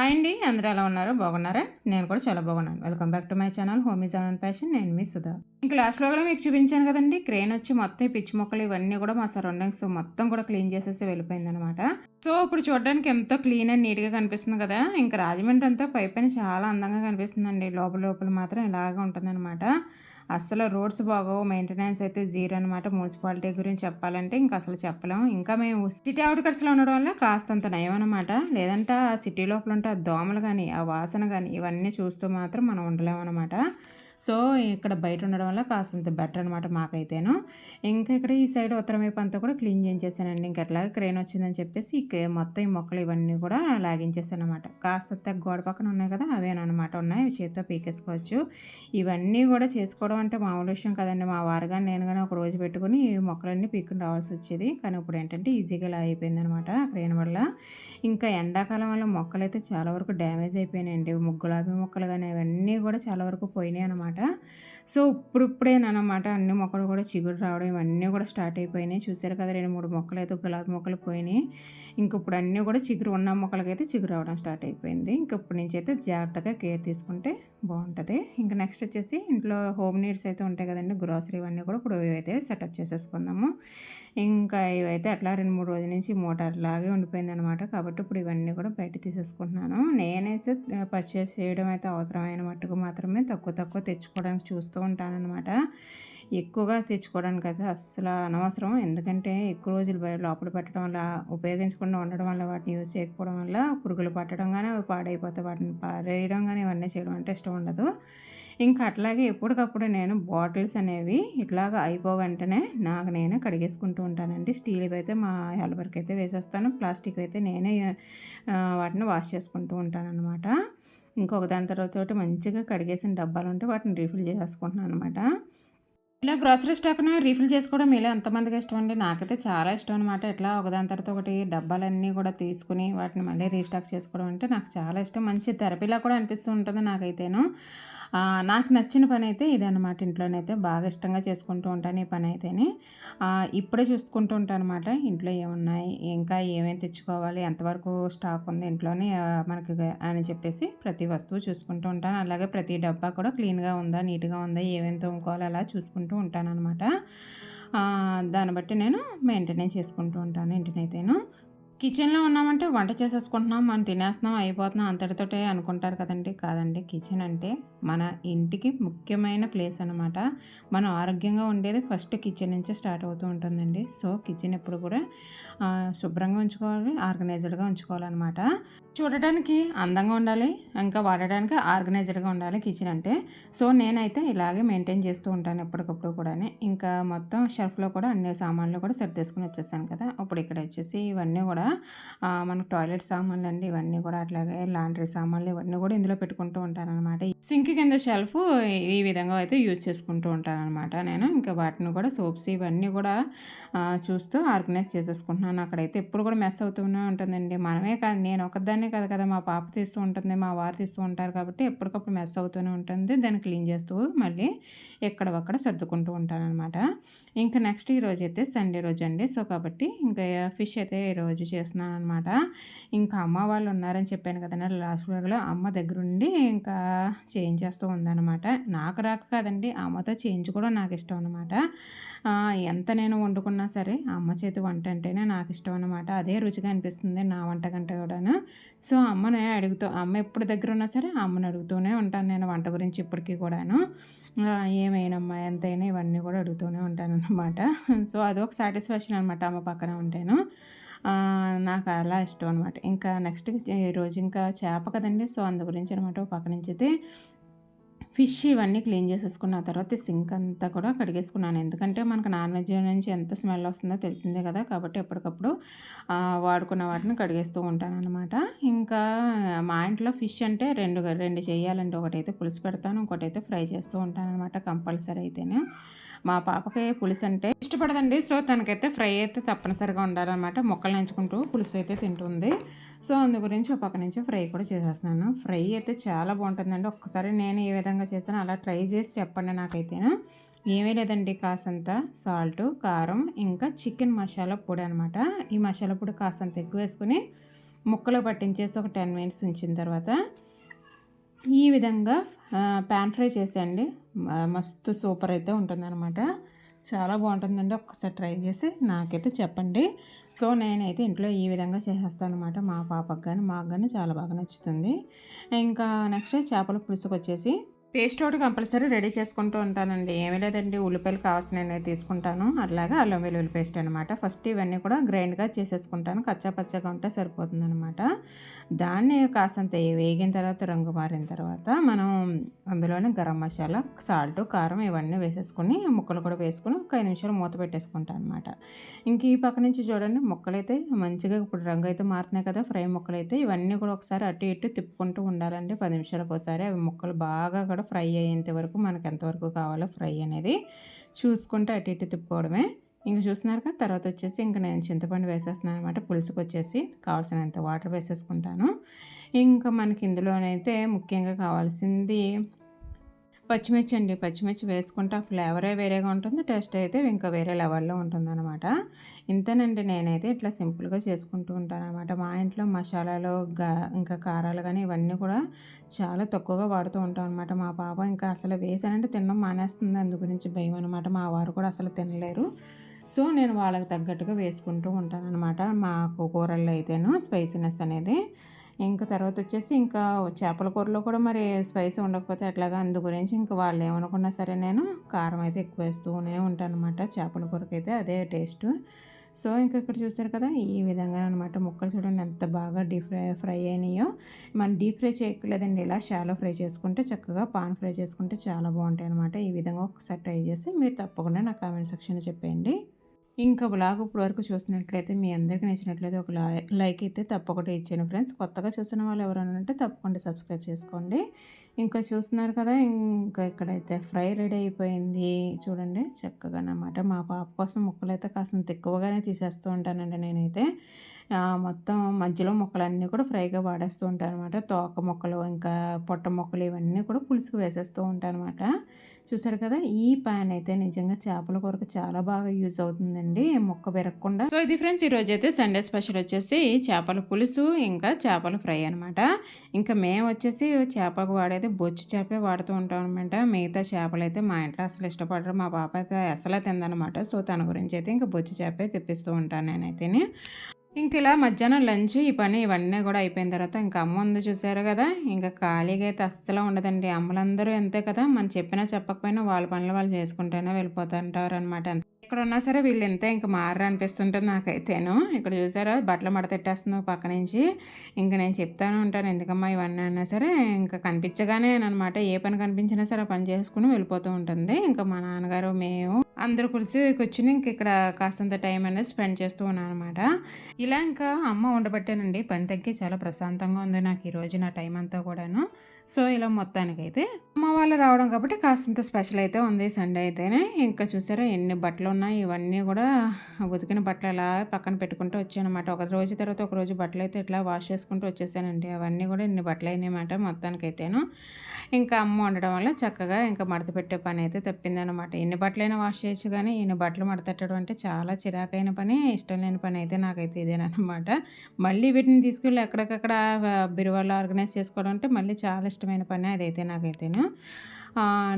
Hi అండి. అందరూ ఎలా ఉన్నారు? బాగున్నారా? నేను కూడా చాలా బాగున్నాను. Welcome back to my channel homies and passion. నేను మీ సుధా. ఇంక లాస్ట్‌లో కూడా మీకు చూపించాను కదండీ! క్రేన్ వచ్చి మొత్తం ఈ పిచ్చి మొక్కలు ఇవన్నీ కూడా మా సరౌండింగ్స్ మొత్తం కూడా క్లీన్ చేసేసి వెళ్ళిపోయిందనమాట. సో, ఇప్పుడు చూడడానికి ఎంతో క్లీన్ అండ్ నీట్‌గా కనిపిస్తుంది కదా! ఇంక రాజమండ్రి అంతా పైపైన చాలా అందంగా కనిపిస్తుందండి. లోపల లోపల మాత్రం ఇలాగే ఉంటుందనమాట. అస్సలు రోడ్స్ బాగోవు. మెయింటెనెన్స్ అయితే జీరో అనమాట. మున్సిపాలిటీ గురించి చెప్పాలంటే ఇంక అసలు చెప్పలేం. ఇంకా మేము సిటీ ఔట్‌కట్స్‌లో ఉండడం వల్ల కాస్తంత నయం అనమాట. లేదంటే ఆ సిటీ లోపల ఉంటే ఆ దోమలు గాని, ఆ వాసన గాని ఇవన్నీ చూస్తూ మాత్రం మనం ఉండలేమనమాట. సో, ఇక్కడ బయట ఉండడం వల్ల కాస్తంత బెటర్ అనమాట మాకైతేను. ఇంకా ఇక్కడ ఈ సైడ్ ఉత్తరం వైపు అంతా కూడా క్లీన్ చేయించేసానండి. ఇంక ఎట్లాగో క్రేన్ వచ్చిందని చెప్పేసి మొత్తం ఈ మొక్కలు ఇవన్నీ కూడా లాగించేసాననమాట. కాస్తంత గోడ పక్కన ఉన్నాయి కదా! అవేననమాట ఉన్నాయి. అవి చేత్తో పీకేసుకోవచ్చు. ఇవన్నీ కూడా చేసుకోవడం అంటే మామూలు విషయం కదండీ! మా వారు గాని, నేను గాని ఒక రోజు పెట్టుకొని ఈ మొక్కలన్నీ పీక్కొని రావాల్సొచ్చేది. కానీ ఇప్పుడేంటంటే ఈజీగా ఇలా అయిపోయిందనమాట క్రేన్ వల్ల. ఇంకా ఎండాకాలం వల్ల మొక్కలైతే చాలా వరకు డ్యామేజ్ అయిపోయినాయండి. గులాబీ మొక్కలు గాని అవన్నీ కూడా చాలా వరకు పోయినాయనమాట. సో, ఇప్పుడిప్పుడేననమాట అన్ని మొక్కలు కూడా చిగురు రావడం ఇవన్నీ కూడా స్టార్ట్ అయిపోయినాయి. చూసారు కదా! 2, 3 మొక్కలైతే గులాబీ మొక్కలు పోయినాయి. ఇప్పుడు అన్నీ కూడా చిగురు ఉన్న మొక్కలకైతే చిగురు రావడం స్టార్ట్ అయిపోయింది. ఇప్పటి నుంచి అయితే జాగ్రత్తగా కేర్ తీసుకుంటే బావుంటది. ఇంక నెక్స్ట్ వచ్చేసి ఇంట్లో హోమ్ నీడ్స్ అయితే ఉంటాయి కదండీ! గ్రోసరీ ఇవన్నీ కూడా ఇప్పుడు ఇవైతే సెటప్ చేసేసుకుందాము. ఇంకా ఇవైతే అట్లా 2, 3 రోజుల నుంచి మూట అట్లాగే ఉండిపోయిందనమాట. కాబట్టి ఇప్పుడు ఇవన్నీ కూడా బయట తీసేసుకుంటున్నాను. నేనైతే పర్చేస్ చేయడం అయితే అవసరమైన మట్టుకు మాత్రమే తక్కువ తక్కువ తెచ్చుకోవడానికి చూస్తూ ఉంటాననమాట. ఎక్కువగా తెచ్చుకోవడానికైతే అస్సలు అనవసరం. ఎందుకంటే ఎక్కువ రోజులు లోపల పెట్టడం వల్ల, ఉపయోగించకుండా ఉండడం వల్ల, వాటిని యూజ్ చేయకపోవడం వల్ల పురుగులు పట్టడం గానీ, అవి పాడైపోతే వాటిని పారేయడం గానీ ఇవన్నీ చేయడం అంటే ఇష్టం ఉండదు. ఇంకా అట్లాగే ఎప్పటికప్పుడు నేను బాటిల్స్ అనేవి ఇట్లాగ అయిపో వెంటనే నాకు నేనే కడిగేసుకుంటూ ఉంటానండి. స్టీల్‌వైతే మా హెల్పర్‌కైతే వేసేస్తాను. ప్లాస్టిక్ అయితే నేనే వాటిని వాష్ చేసుకుంటూ ఉంటాననమాట. ఇంకొక దాని తర్వాత ఒకటి మంచిగా కడిగేసిన డబ్బాలుంటే వాటిని రీఫిల్ చేసేసుకుంటున్నాననమాట. ఇలా గ్రోసరీ స్టాక్‌ని రీఫిల్ చేసుకోవడం మీలో ఎంతమందికి ఇష్టమండి? నాకైతే చాలా ఇష్టం అనమాట. ఇట్లా ఒకదాని తర్వాత ఒకటి డబ్బాలన్నీ కూడా తీసుకొని వాటిని మళ్ళీ రీస్టాక్ చేసుకోవడం అంటే నాకు చాలా ఇష్టం. మంచి థెరపీలా కూడా అనిపిస్తూ ఉంటుంది నాకైతేను. నాకు నచ్చిన పనైతే ఇదనమాట. ఇంట్లోనైతే బాగా ఇష్టంగా చేసుకుంటూ ఉంటాను ఈ పనైతేని. ఇప్పుడే చూసుకుంటూ ఉంటాననమాట. ఇంట్లో ఏమున్నాయి, ఇంకా ఏమేమి తెచ్చుకోవాలి, ఎంతవరకు స్టాక్ ఉంది ఇంట్లోని మనకి అని చెప్పేసి ప్రతి వస్తువు చూసుకుంటూ ఉంటాను. అలాగే ప్రతి డబ్బా కూడా క్లీన్‌గా ఉందా, నీట్‌గా ఉందా, ఏమేమి తోముకోవాలో అలా చూసుకుంటూ ఉంటాననమాట. దాన్ని బట్టి నేను మెయింటెనెన్స్ చేసుకుంటూ ఉంటాను ఇంటినైతేను. కిచెన్‌లో ఉన్నామంటే వంట చేసేసుకుంటున్నాం, మనం తినేస్తున్నాం, అయిపోతున్నాం అంతటితోటే అనుకుంటారు కదండీ! కాదండి. కిచెన్ అంటే మన ఇంటికి ముఖ్యమైన ప్లేస్ అనమాట. మనం ఆరోగ్యంగా ఉండేది ఫస్ట్ కిచెన్ నుంచే స్టార్ట్ అవుతూ ఉంటుందండి. సో, కిచెన్ ఎప్పుడు కూడా శుభ్రంగా ఉంచుకోవాలి, ఆర్గనైజ్డ్‌గా ఉంచుకోవాలనమాట. చూడటానికి అందంగా ఉండాలి, ఇంకా వాడడానికి ఆర్గనైజ్డ్‌గా ఉండాలి కిచెన్ అంటే. సో, నేనైతే ఇలాగే మెయింటైన్ చేస్తూ ఉంటాను ఎప్పటికప్పుడు కూడాని. ఇంకా మొత్తం షెల్ఫ్‌లో కూడా అన్ని సామాన్లు కూడా సర్దేసుకొని వచ్చేసాను కదా! ఇప్పుడు ఇక్కడ వచ్చేసి ఇవన్నీ కూడా మనకు టాయిలెట్ సామాన్లండి ఇవన్నీ కూడా అట్లాగే లాండ్రీ సామాన్లు ఇవన్నీ కూడా ఇందులో పెట్టుకుంటూ ఉంటాననమాట. సింక్ కింద షెల్ఫ్ ఈ విధంగా అయితే యూజ్ చేసుకుంటూ ఉంటాననమాట నేను. ఇంకా వాటిని కూడా సోప్స్ ఇవన్నీ కూడా చూస్తూ ఆర్గనైజ్ చేసేసుకుంటున్నాను. అక్కడైతే ఎప్పుడు కూడా మెస్ అవుతూనే ఉంటుందండి. మనమే కాదు, నేను ఒకదాన్నే కాదు కదా! మా పాప తీస్తూ ఉంటుంది, మా వారు తీస్తూ ఉంటారు కాబట్టి ఎప్పటికప్పుడు మెస్ అవుతూనే ఉంటుంది. దాన్ని క్లీన్ చేస్తూ మళ్ళీ ఎక్కడవక్కడ సర్దుకుంటూ ఉంటాననమాట. ఇంకా నెక్స్ట్ ఈరోజైతే సండే రోజండి. సో, కాబట్టి ఇంకా ఫిష్ అయితే ఈరోజు చేస్తున్నాననమాట. ఇంకా అమ్మ వాళ్ళు ఉన్నారని చెప్పాను కదండీ లాస్ట్ వ్లాగ్‌లో. అమ్మ దగ్గరుండి ఇంకా చేయించేస్తూ ఉందనమాట. నాకు రాక కాదండి, అమ్మతో చేయించుకోవడం నాకిష్టం అనమాట. ఎంత నేను వండుకున్నా సరే అమ్మ చేతి వంట అంటేనే నాకిష్టం అనమాట. అదే రుచిగా అనిపిస్తుంది నా వంట కంటే కూడాను. సో, అమ్మనే అమ్మ ఎప్పుడు దగ్గరున్నా సరే అమ్మని అడుగుతూనే ఉంటాను నేను వంట గురించి ఇప్పటికి కూడాను. ఏమైనమ్మా, ఎంతైనా ఇవన్నీ కూడా అడుగుతూనే ఉంటాననమాట. సో, అదొక సాటిస్ఫాక్షన్ అనమాట అమ్మ పక్కన ఉంటేను. నాకు అలా ఇష్టం అనమాట. ఇంకా నెక్స్ట్ ఈరోజు ఇంకా చేప కదండీ! సో, అందు గురించి అనమాట ఒక పక్క నుంచైతే ఫిష్ ఇవన్నీ క్లీన్ చేసేసుకున్న తర్వాత సింక్ అంతా కూడా కడిగేసుకున్నాను. ఎందుకంటే మనకు నాన్ వెజ్ నుంచి ఎంత స్మెల్ వస్తుందో తెలిసిందే కదా! కాబట్టి ఎప్పటికప్పుడు వాడుకున్న వాటిని కడిగేస్తూ ఉంటాననమాట. ఇంకా మా ఇంట్లో ఫిష్ అంటే 2 చేయాలండి. ఒకటైతే పులుసు పెడతాను, ఇంకోటైతే ఫ్రై చేస్తూ ఉంటాననమాట కంపల్సరీ అయితేనే. మా పాపకి పులుసు అంటే ఇష్టపడదండి. సో, తనకైతే ఫ్రై అయితే తప్పనిసరిగా ఉండాలనమాట. ముక్కలు నంచుకుంటూ పులుసు అయితే తింటుంది. సో, అందు గురించి ఒక పక్క నుంచి ఫ్రై కూడా చేసేస్తున్నాను. ఫ్రై అయితే చాలా బాగుంటుందండి. ఒక్కసారి నేను ఏ విధంగా చేస్తానో అలా ట్రై చేసి చెప్పండి నాకైతేను. ఏమీ లేదండి, కాసంత సాల్టు, కారం, ఇంకా చికెన్ మసాలా పొడి అనమాట. ఈ మసాలా పొడి కాసంత ఎక్కువ వేసుకొని ముక్కలు పట్టించేసి ఒక 10 మినిట్స్ ఉంచిన తర్వాత ఈ విధంగా పాన్ ఫ్రై చేసేయండి. మస్తు సూపర్ అయితే ఉంటుందన్నమాట. చాలా బాగుంటుందండి. ఒక్కసారి ట్రై చేసి నాకైతే చెప్పండి. సో నేనైతే ఇంట్లో ఈ విధంగా చేసేస్తాను అనమాట. మా పాపకు కానీ మాకు కానీ చాలా బాగా నచ్చుతుంది. ఇంకా నెక్స్ట్ చేపల పులుసుకు వచ్చేసి పేస్ట్ ఒకటి కంపల్సరీ రెడీ చేసుకుంటూ ఉంటానండి. ఏమీ లేదండి, ఉల్లిపాయలు కావాల్సినవి తీసుకుంటాను. అట్లాగా అల్లం వెల్లుల్లి పేస్ట్ అనమాట. ఫస్ట్ ఇవన్నీ కూడా గ్రైండ్గా చేసేసుకుంటాను. కచ్చా పచ్చగా ఉంటే సరిపోతుంది అనమాట. దాన్ని కాసంత వేగిన తర్వాత రంగు మారిన తర్వాత మనం అందులోనే గరం మసాలా, సాల్ట్, కారం ఇవన్నీ వేసేసుకొని ముక్కలు కూడా వేసుకొని ఒక 5 నిమిషాలు మూత పెట్టేసుకుంటాను అనమాట. ఇంక ఈ పక్క నుంచి చూడండి, ముక్కలైతే మంచిగా ఇప్పుడు రంగు అయితే మారుతున్నాయి కదా, ఫ్రై ముక్కలైతే ఇవన్నీ కూడా ఒకసారి అటు ఇటు తిప్పుకుంటూ ఉండాలండి 10 నిమిషాలకు ఒకసారి. అవి ముక్కలు బాగా కూడా ఫ్రై అయ్యేంత వరకు మనకు ఎంతవరకు కావాలో ఫ్రై అనేది చూసుకుంటూ అటు ఇటు తిప్పుకోవడమే. ఇంక చూస్తున్నారు కదా, తర్వాత వచ్చేసి ఇంక నేను చింతపండు వేసేస్తున్నాను అనమాట. పులుసుకు వచ్చేసి కావాల్సినంత వాటర్ వేసేసుకుంటాను. ఇంకా మనకి ఇందులోనైతే ముఖ్యంగా కావాల్సింది పచ్చిమిర్చి అండి. పచ్చిమిర్చి వేసుకుంటే ఆ ఫ్లేవరే వేరేగా ఉంటుంది. టేస్ట్ అయితే ఇంకా వేరే లెవెల్లో ఉంటుందన్నమాట. ఇంతేనండి, నేనైతే ఇట్లా సింపుల్గా చేసుకుంటూ ఉంటానన్నమాట. మా ఇంట్లో మసాలాలు ఇంకా కారాలు కానీ ఇవన్నీ కూడా చాలా తక్కువగా వాడుతూ ఉంటాం అనమాట. మా పాప ఇంకా అసలు వేసానంటే తినడం మానేస్తుంది. అందు గురించి భయం అనమాట. మా వారు కూడా అసలు తినలేరు. సో నేను వాళ్ళకి తగ్గట్టుగా వేసుకుంటూ ఉంటానన్నమాట. మాకు కూరల్లో అయితేను స్పైసీనెస్ అనేది. ఇంకా తర్వాత వచ్చేసి ఇంకా చేపల కూరలో కూడా మరి స్పైసీ ఉండకపోతే ఎట్లాగా, అందు గురించి ఇంకా వాళ్ళు ఏమనుకున్నా సరే నేను కారం అయితే ఎక్కువ వేస్తూనే ఉంటాను అనమాట. చేపల కూరకైతే అదే టేస్ట్. సో ఇంక ఇక్కడ చూసారు కదా, ఈ విధంగా అనమాట. ముక్కలు చూడండి ఎంత బాగా ఫ్రై అయినాయో. మనం డీప్ ఫ్రై చేయలేదండి, ఇలా షాలో ఫ్రై చేసుకుంటే చక్కగా పాన్ ఫ్రై చేసుకుంటే చాలా బాగుంటాయి అనమాట. ఈ విధంగా ఒకసారి ట్రై చేసి మీరు తప్పకుండా నా కామెంట్ సెక్షన్లో చెప్పేయండి. ఇంకా బ్లాగ్ ఇప్పుడు వరకు చూసినట్లయితే మీ అందరికీ నచ్చినట్లయితే ఒక లైక్ అయితే తప్పకుండా ఇచ్చాను ఫ్రెండ్స్. కొత్తగా చూస్తున్న వాళ్ళు ఎవరైనా ఉంటే తప్పకుండా సబ్స్క్రైబ్ చేసుకోండి. ఇంకా చూస్తున్నారు కదా, ఇంకా ఇక్కడైతే ఫ్రై రెడీ అయిపోయింది. చూడండి చక్కగా అన్నమాట. మా పాప కోసం ముక్కలైతే కాస్త ఎక్కువగానే తీసేస్తూ ఉంటానండి నేనైతే. మొత్తం మధ్యలో ముక్కలన్నీ కూడా ఫ్రైగా వాడేస్తూ ఉంటాను అనమాట. తోక ముక్కలు ఇంకా పొట్ట ముక్కలు ఇవన్నీ కూడా పులుసుకు వేసేస్తూ ఉంటాను అనమాట. చూసారు కదా, ఈ పాన్ అయితే నిజంగా చేపల కూరకు చాలా బాగా యూజ్ అవుతుందండి, ముక్క విరగకుండా. సో ఇది ఫ్రెండ్స్, ఈరోజు అయితే సండే స్పెషల్ వచ్చేసి చేపల పులుసు ఇంకా చేపల ఫ్రై అనమాట. ఇంకా మేము వచ్చేసి చేపకు వాడేది బొచ్చు చేపే వాడుతూ ఉంటాం అనమాట. మిగతా చేపలు అయితే మా ఇంట్లో అసలు ఇష్టపడరు. మా పాప అయితే అసలే తిందనమాట. సో తన గురించి అయితే ఇంకా బొచ్చు చేపే తెప్పిస్తూ ఉంటాను నేనైతేనే. ఇంక ఇలా మధ్యాహ్నం లంచ్ ఈ పని ఇవన్నీ కూడా అయిపోయిన తర్వాత ఇంకా అమ్మ ఉంది చూసారు కదా, ఇంకా ఖాళీగా అయితే అస్సలు ఉండదండి. అమ్మలందరూ అంతే కదా, మనం చెప్పినా చెప్పకపోయినా వాళ్ళ పనులు వాళ్ళు చేసుకుంటూనే వెళ్ళిపోతుంటారు అనమాట. ఎక్కడ ఉన్నా సరే వీళ్ళు ఇంతే, ఇంకా మారరు అనిపిస్తుంటుంది నాకైతేను. ఇక్కడ చూసారా బట్టలు మడతెట్టేస్తున్నావు పక్క నుంచి. ఇంకా నేను చెప్తాను ఉంటాను, ఎందుకమ్మా ఇవన్నీ అన్నా సరే ఇంకా కనిపించగానే అనమాట. ఏ పని కనిపించినా సరే ఆ పని చేసుకుని వెళ్ళిపోతూ ఉంటుంది. ఇంకా మా నాన్నగారు మేము అందరూ కలిసి కూర్చుని ఇంక ఇక్కడ కాస్తంత టైం అనేది స్పెండ్ చేస్తూ ఉన్నాను అనమాట. ఇలా ఇంకా అమ్మ ఉండబట్టేనండి పని తగ్గి చాలా ప్రశాంతంగా ఉంది నాకు ఈరోజు నా టైం అంతా కూడాను. సో ఇలా మొత్తానికైతే అమ్మ వాళ్ళు రావడం కాబట్టి కాస్తంత స్పెషల్ అయితే ఉంది సండే అయితేనే. ఇంకా చూసారా ఎన్ని బట్టలు ఉన్నాయి, ఇవన్నీ కూడా ఉతికిన బట్టలు అలా పక్కన పెట్టుకుంటూ వచ్చాను అనమాట. ఒక రోజు తర్వాత ఒక రోజు బట్టలు అయితే ఇట్లా వాష్ చేసుకుంటూ వచ్చేసానండి. అవన్నీ కూడా ఇన్ని బట్టలు అయినాయన్నమాట మొత్తానికైతేను. ఇంకా అమ్మ ఉండడం వల్ల చక్కగా ఇంకా మడత పెట్టే పని అయితే తప్పిందనమాట. ఎన్ని బట్టలైనా వాష్ చేయొచ్చు కానీ ఇన్ని బట్టలు మడతెట్టడం అంటే చాలా చిరాకైన పని, ఇష్టం లేని పని అయితే నాకైతే ఇదేనమాట. మళ్ళీ వీటిని తీసుకెళ్ళి ఎక్కడికక్కడ బిరువాలో ఆర్గనైజ్ చేసుకోవడం అంటే మళ్ళీ చాలా ఇష్టమైన పని అదైతే నాకైతేను.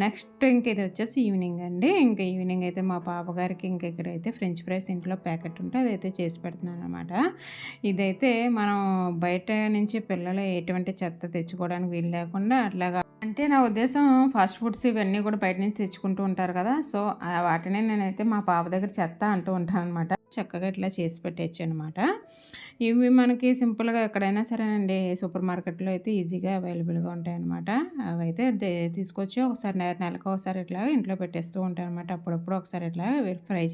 నెక్స్ట్ ఇంక ఇది వచ్చేసి ఈవినింగ్ అండి. ఇంకా ఈవినింగ్ అయితే మా పాపగారికి ఇంక ఇక్కడైతే ఫ్రెంచ్ ఫ్రైస్ ఇంట్లో ప్యాకెట్ ఉంటే అదైతే చేసి పెడుతున్నాను అనమాట. ఇదైతే మనం బయట నుంచి పిల్లలు ఎటువంటి చెత్త తెచ్చుకోవడానికి వీలు లేకుండా అట్లాగా, అంటే నా ఉద్దేశం ఫాస్ట్ ఫుడ్స్ ఇవన్నీ కూడా బయట నుంచి తెచ్చుకుంటూ ఉంటారు కదా, సో వాటిని నేనైతే మా పాప దగ్గర చెత్త అంటూ ఉంటాను అనమాట. చక్కగా ఇట్లా చేసి పెట్టచ్చు అనమాట. ఇవి మనకి సింపుల్గా ఎక్కడైనా సరేనండి, సూపర్ మార్కెట్లో అయితే ఈజీగా అవైలబుల్గా ఉంటాయన్నమాట. అవైతే తీసుకొచ్చి ఒకసారి నెలకు ఒకసారి ఇట్లా ఇంట్లో పెట్టేస్తూ ఉంటాను అనమాట. అప్పుడప్పుడు ఒకసారి ఇట్లా ఫ్రై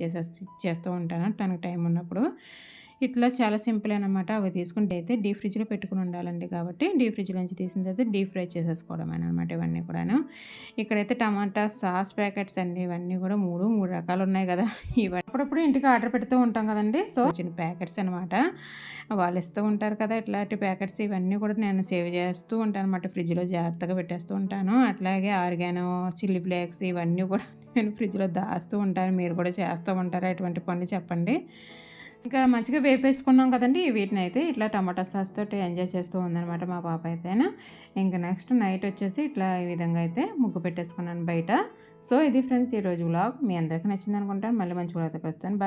చేస్తూ ఉంటాను తనకు టైం ఉన్నప్పుడు. ఇట్లా చాలా సింపుల్ అనమాట. అవి తీసుకుంటే అయితే డీప్ ఫ్రిడ్జ్లో పెట్టుకుని ఉండాలండి, కాబట్టి డీప్ ఫ్రిడ్జ్ నుంచి తీసిన తర్వాత డీప్ ఫ్రై చేసేసుకోవడమేనమాట ఇవన్నీ కూడాను. ఇక్కడైతే టమాటా సాస్ ప్యాకెట్స్ అండి, ఇవన్నీ కూడా మూడు రకాలు ఉన్నాయి కదా. ఇవన్నీ అప్పుడప్పుడు ఇంటికి ఆర్డర్ పెడుతూ ఉంటాం కదండి. సో చిన్న ప్యాకెట్స్ అనమాట, వాళ్ళు ఇస్తూ ఉంటారు కదా ఇట్లాంటి ప్యాకెట్స్. ఇవన్నీ కూడా నేను సేవ్ చేస్తూ ఉంటాను అనమాట, ఫ్రిడ్జ్లో జాగ్రత్తగా పెట్టేస్తూ ఉంటాను. అట్లాగే ఆర్గానో, చిల్లీ ఫ్లేక్స్ ఇవన్నీ కూడా నేను ఫ్రిడ్జ్లో దాస్తూ ఉంటాను. మీరు కూడా చేస్తూ ఉంటారా ఎటువంటి పనులు చెప్పండి. ఇంకా మంచిగా వేపేసుకున్నాం కదండీ! వీటినైతే ఇట్లా టమాటా సాస్ తోటి ఎంజాయ్ చేస్తూ ఉందనమాట మా పాప అయితేను. ఇంక నెక్స్ట్ నైట్ వచ్చేసి ఇట్లా ఈ విధంగా అయితే ముగ్గు పెట్టేసుకున్నాను బయట. సో, ఇది ఫ్రెండ్స్ ఈరోజు వ్లాగ్. మీ అందరికీ నచ్చిందనుకుంటాను. మళ్ళీ మంచి వ్లాగ్‌తో కలుస్తాను.